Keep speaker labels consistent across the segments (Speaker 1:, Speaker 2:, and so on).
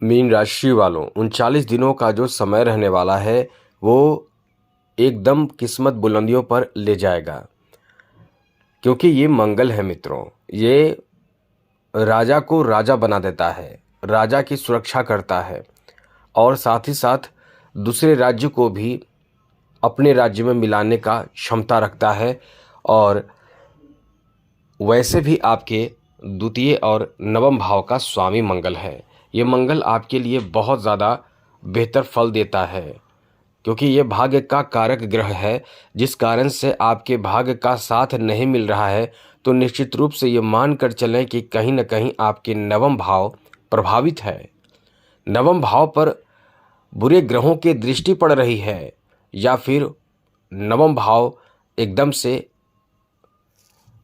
Speaker 1: Mean राशि वालों 39 दिनों का जो समय रहने वाला है वो एकदम किस्मत बुलंदियों पर ले जाएगा, क्योंकि ये मंगल है मित्रों। ये राजा को राजा बना देता है, राजा की सुरक्षा करता है और साथ ही साथ दूसरे राज्य को भी अपने राज्य में मिलाने का क्षमता रखता है। और वैसे भी आपके द्वितीय और नवम भाव का स्वामी मंगल है। ये मंगल आपके लिए बहुत ज़्यादा बेहतर फल देता है, क्योंकि ये भाग्य का कारक ग्रह है। जिस कारण से आपके भाग्य का साथ नहीं मिल रहा है, तो निश्चित रूप से ये मान कर चलें कि कहीं न कहीं आपके नवम भाव प्रभावित है। नवम भाव पर बुरे ग्रहों की दृष्टि पड़ रही है, या फिर नवम भाव एकदम से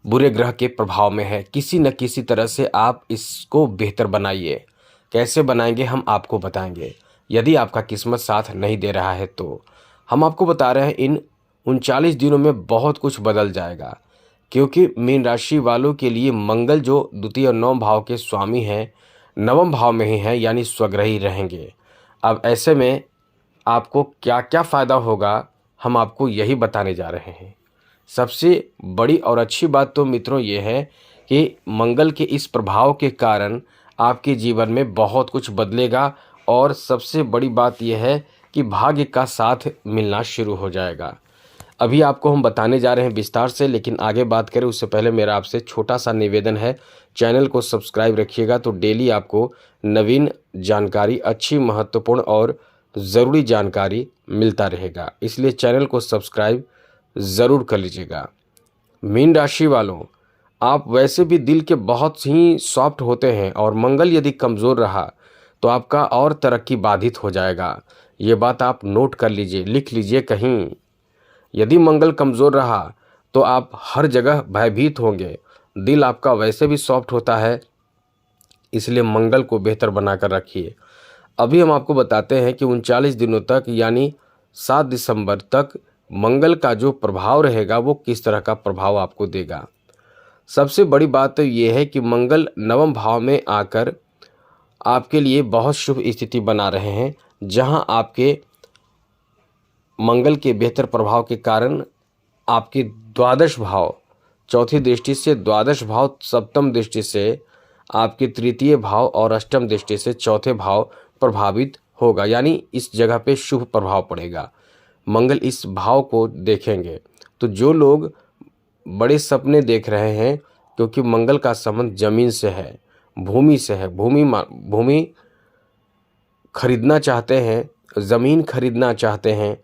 Speaker 1: बुरे ग्रह के प्रभाव में है। किसी न किसी तरह से आप इसको बेहतर बनाइए। कैसे बनाएंगे हम आपको बताएंगे। यदि आपका किस्मत साथ नहीं दे रहा है तो हम आपको बता रहे हैं इन 39 दिनों में बहुत कुछ बदल जाएगा, क्योंकि मीन राशि वालों के लिए मंगल जो द्वितीय और नवम भाव के स्वामी हैं, नवम भाव में ही हैं, यानी स्वग्रही रहेंगे। अब ऐसे में आपको क्या क्या फ़ायदा होगा, हम आपको यही बताने जा रहे हैं। सबसे बड़ी और अच्छी बात तो मित्रों ये है कि मंगल के इस प्रभाव के कारण आपके जीवन में बहुत कुछ बदलेगा। और सबसे बड़ी बात यह है कि भाग्य का साथ मिलना शुरू हो जाएगा। अभी आपको हम बताने जा रहे हैं विस्तार से, लेकिन आगे बात करें उससे पहले मेरा आपसे छोटा सा निवेदन है, चैनल को सब्सक्राइब रखिएगा। तो डेली आपको नवीन जानकारी, अच्छी, महत्वपूर्ण और ज़रूरी जानकारी मिलता रहेगा, इसलिए चैनल को सब्सक्राइब ज़रूर कर लीजिएगा। मीन राशि वालों, आप वैसे भी दिल के बहुत ही सॉफ्ट होते हैं, और मंगल यदि कमज़ोर रहा तो आपका और तरक्की बाधित हो जाएगा। ये बात आप नोट कर लीजिए, लिख लीजिए कहीं। यदि मंगल कमज़ोर रहा तो आप हर जगह भयभीत होंगे। दिल आपका वैसे भी सॉफ्ट होता है, इसलिए मंगल को बेहतर बनाकर रखिए। अभी हम आपको बताते हैं कि 39 दिनों तक, यानी 7 दिसंबर तक मंगल का जो प्रभाव रहेगा वो किस तरह का प्रभाव आपको देगा। सबसे बड़ी बात तो ये है कि मंगल नवम भाव में आकर आपके लिए बहुत शुभ स्थिति बना रहे हैं, जहां आपके मंगल के बेहतर प्रभाव के कारण आपके द्वादश भाव, चौथी दृष्टि से द्वादश भाव, सप्तम दृष्टि से आपके तृतीय भाव और अष्टम दृष्टि से चौथे भाव प्रभावित होगा, यानी इस जगह पे शुभ प्रभाव पड़ेगा। मंगल इस भाव को देखेंगे तो जो लोग बड़े सपने देख रहे हैं, क्योंकि मंगल का संबंध जमीन से है, भूमि से है, भूमि खरीदना चाहते हैं, ज़मीन खरीदना चाहते हैं,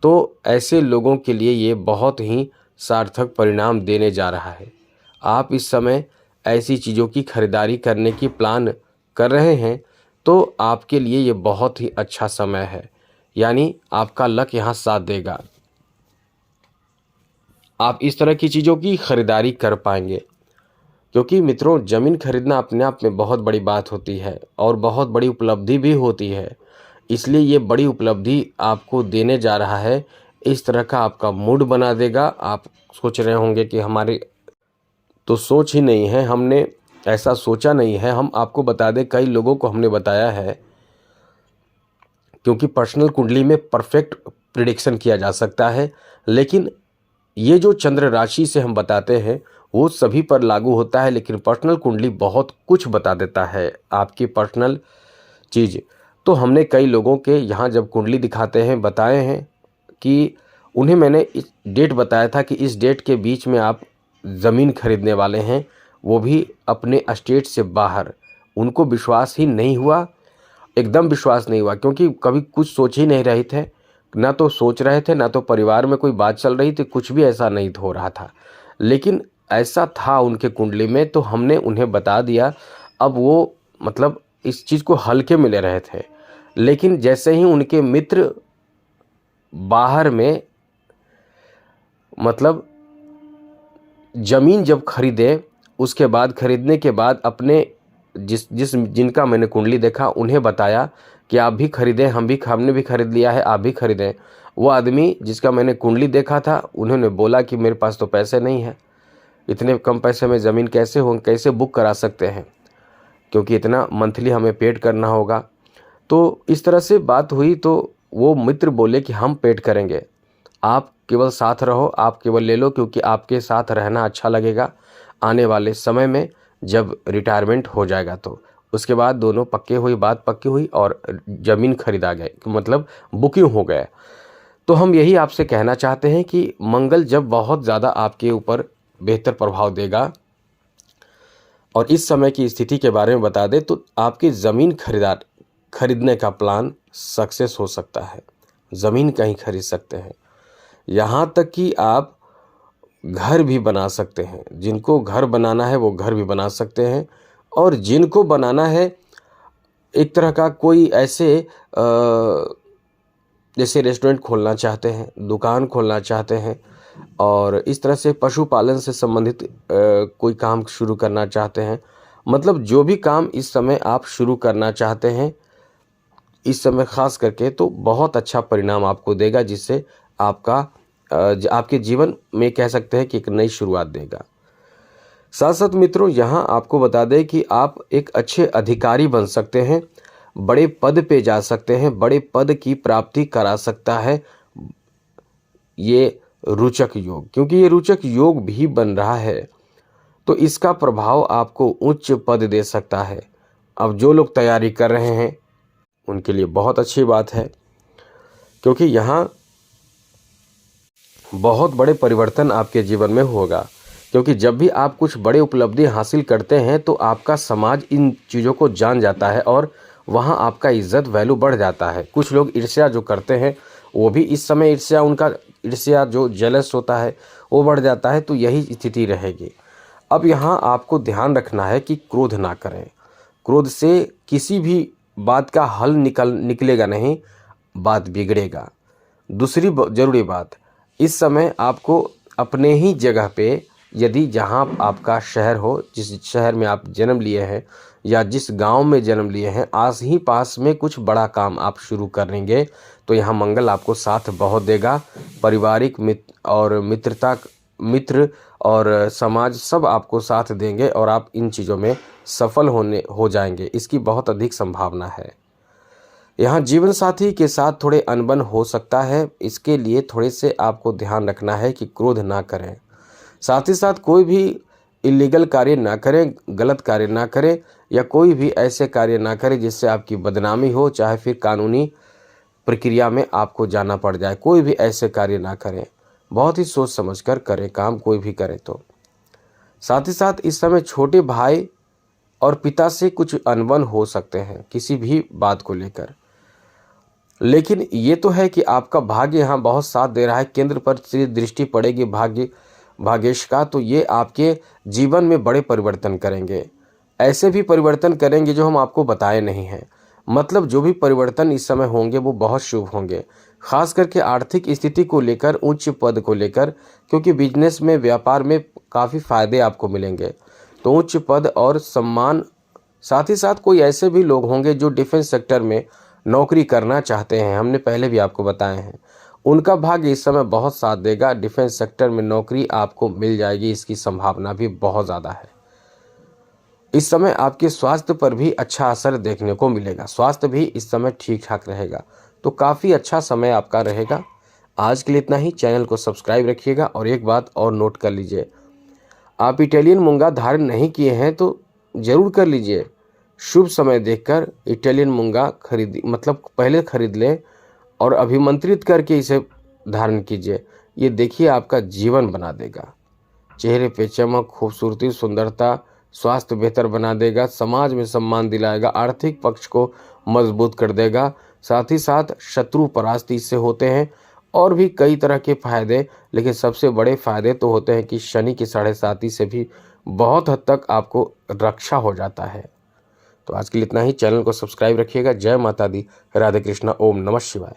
Speaker 1: तो ऐसे लोगों के लिए ये बहुत ही सार्थक परिणाम देने जा रहा है। आप इस समय ऐसी चीज़ों की खरीदारी करने की प्लान कर रहे हैं तो आपके लिए ये बहुत ही अच्छा समय है, यानी आपका लक यहाँ साथ देगा। आप इस तरह की चीज़ों की खरीदारी कर पाएंगे, क्योंकि मित्रों ज़मीन खरीदना अपने आप में बहुत बड़ी बात होती है और बहुत बड़ी उपलब्धि भी होती है। इसलिए ये बड़ी उपलब्धि आपको देने जा रहा है। इस तरह का आपका मूड बना देगा। आप सोच रहे होंगे कि हमारी तो सोच ही नहीं है, हमने ऐसा सोचा नहीं है। हम आपको बता दें, कई लोगों को हमने बताया है, क्योंकि पर्सनल कुंडली में परफेक्ट प्रिडिक्शन किया जा सकता है, लेकिन ये जो चंद्र राशि से हम बताते हैं वो सभी पर लागू होता है। लेकिन पर्सनल कुंडली बहुत कुछ बता देता है, आपकी पर्सनल चीज़। तो हमने कई लोगों के यहाँ जब कुंडली दिखाते हैं, बताए हैं कि उन्हें मैंने इस डेट बताया था कि इस डेट के बीच में आप ज़मीन खरीदने वाले हैं, वो भी अपने स्टेट से बाहर। उनको विश्वास ही नहीं हुआ, एकदम विश्वास नहीं हुआ, क्योंकि कभी कुछ सोच ही नहीं रहे थे, ना तो सोच रहे थे, ना तो परिवार में कोई बात चल रही थी, कुछ भी ऐसा नहीं हो रहा था। लेकिन ऐसा था उनके कुंडली में, तो हमने उन्हें बता दिया। अब वो मतलब इस चीज़ को हल्के में ले रहे थे, लेकिन जैसे ही उनके मित्र बाहर में मतलब ज़मीन जब खरीदे, उसके बाद खरीदने के बाद अपने जिनका मैंने कुंडली देखा उन्हें बताया कि आप भी खरीदें, हमने भी खरीद लिया है, आप भी खरीदें। वो आदमी जिसका मैंने कुंडली देखा था, उन्होंने बोला कि मेरे पास तो पैसे नहीं है, इतने कम पैसे में ज़मीन कैसे बुक करा सकते हैं, क्योंकि इतना मंथली हमें पेड करना होगा। तो इस तरह से बात हुई तो वो मित्र बोले कि हम पेड करेंगे, आप केवल साथ रहो, आप केवल ले लो, क्योंकि आपके साथ रहना अच्छा लगेगा आने वाले समय में जब रिटायरमेंट हो जाएगा। तो उसके बाद दोनों बात पक्की हुई और ज़मीन खरीदा गया, मतलब बुकिंग हो गया। तो हम यही आपसे कहना चाहते हैं कि मंगल जब बहुत ज़्यादा आपके ऊपर बेहतर प्रभाव देगा और इस समय की स्थिति के बारे में बता दे, तो आपकी ज़मीन खरीदने का प्लान सक्सेस हो सकता है। ज़मीन कहीं खरीद सकते हैं, यहाँ तक कि आप घर भी बना सकते हैं। जिनको घर बनाना है वो घर भी बना सकते हैं, और जिनको बनाना है एक तरह का कोई ऐसे जैसे रेस्टोरेंट खोलना चाहते हैं, दुकान खोलना चाहते हैं, और इस तरह से पशुपालन से संबंधित कोई काम शुरू करना चाहते हैं, मतलब जो भी काम इस समय आप शुरू करना चाहते हैं इस समय खास करके, तो बहुत अच्छा परिणाम आपको देगा, जिससे आपके जीवन में कह सकते हैं कि एक नई शुरुआत देगा। साथ साथ मित्रों, यहाँ आपको बता दें कि आप एक अच्छे अधिकारी बन सकते हैं, बड़े पद पे जा सकते हैं, बड़े पद की प्राप्ति करा सकता है ये रोचक योग, क्योंकि ये रोचक योग भी बन रहा है तो इसका प्रभाव आपको उच्च पद दे सकता है। अब जो लोग तैयारी कर रहे हैं उनके लिए बहुत अच्छी बात है, क्योंकि यहाँ बहुत बड़े परिवर्तन आपके जीवन में होगा। क्योंकि जब भी आप कुछ बड़े उपलब्धि हासिल करते हैं तो आपका समाज इन चीज़ों को जान जाता है और वहाँ आपका इज्जत वैल्यू बढ़ जाता है। कुछ लोग ईर्ष्या जो करते हैं वो भी इस समय ईर्ष्या जो जेलस होता है वो बढ़ जाता है, तो यही स्थिति रहेगी। अब यहाँ आपको ध्यान रखना है कि क्रोध ना करें। क्रोध से किसी भी बात का हल निकलेगा नहीं, बात बिगड़ेगा। दूसरी जरूरी बात, इस समय आपको अपने ही जगह पे, यदि जहाँ आपका शहर हो, जिस शहर में आप जन्म लिए हैं या जिस गांव में जन्म लिए हैं, आस ही पास में कुछ बड़ा काम आप शुरू करेंगे तो यहाँ मंगल आपको साथ बहुत देगा। पारिवारिक मित्र और समाज सब आपको साथ देंगे और आप इन चीज़ों में सफल हो जाएंगे, इसकी बहुत अधिक संभावना है। यहाँ जीवन साथी के साथ थोड़े अनबन हो सकता है, इसके लिए थोड़े से आपको ध्यान रखना है कि क्रोध ना करें। साथ ही साथ कोई भी इलीगल कार्य ना करें, गलत कार्य ना करें, या कोई भी ऐसे कार्य ना करें जिससे आपकी बदनामी हो, चाहे फिर कानूनी प्रक्रिया में आपको जाना पड़ जाए। कोई भी ऐसे कार्य ना करें, बहुत ही सोच समझकर करें काम, कोई भी करें तो। साथ ही साथ इस समय छोटे भाई और पिता से कुछ अनबन हो सकते हैं किसी भी बात को लेकर, लेकिन ये तो है कि आपका भाग्य यहाँ बहुत साथ दे रहा है। केंद्र पर से दृष्टि पड़ेगी भाग्येश का, तो ये आपके जीवन में बड़े परिवर्तन करेंगे। ऐसे भी परिवर्तन करेंगे जो हम आपको बताए नहीं हैं। मतलब जो भी परिवर्तन इस समय होंगे वो बहुत शुभ होंगे, खास करके आर्थिक स्थिति को लेकर, उच्च पद को लेकर, क्योंकि बिजनेस में, व्यापार में काफ़ी फायदे आपको मिलेंगे, तो उच्च पद और सम्मान। साथ ही साथ कोई ऐसे भी लोग होंगे जो डिफेंस सेक्टर में नौकरी करना चाहते हैं, हमने पहले भी आपको बताए हैं, उनका भाग्य इस समय बहुत साथ देगा। डिफेंस सेक्टर में नौकरी आपको मिल जाएगी, इसकी संभावना भी बहुत ज़्यादा है। इस समय आपके स्वास्थ्य पर भी अच्छा असर देखने को मिलेगा, स्वास्थ्य भी इस समय ठीक ठाक रहेगा, तो काफ़ी अच्छा समय आपका रहेगा। आज के लिए इतना ही। चैनल को सब्सक्राइब रखिएगा। और एक बात और नोट कर लीजिए, आप इटालियन मूंगा धारण नहीं किए हैं तो ज़रूर कर लीजिए। शुभ समय देखकर इटालियन मूंगा पहले खरीद लें और अभिमंत्रित करके इसे धारण कीजिए। ये देखिए आपका जीवन बना देगा, चेहरे पे चमक, खूबसूरती, सुंदरता, स्वास्थ्य बेहतर बना देगा, समाज में सम्मान दिलाएगा, आर्थिक पक्ष को मजबूत कर देगा। साथ ही साथ शत्रु परास्ती इससे होते हैं, और भी कई तरह के फायदे, लेकिन सबसे बड़े फायदे तो होते हैं कि शनि की 7.5 से भी बहुत हद तक आपको रक्षा हो जाता है। तो आज के लिए इतना ही। चैनल को सब्सक्राइब रखिएगा। जय माता दी, राधे कृष्णा, ओम नमः शिवाय।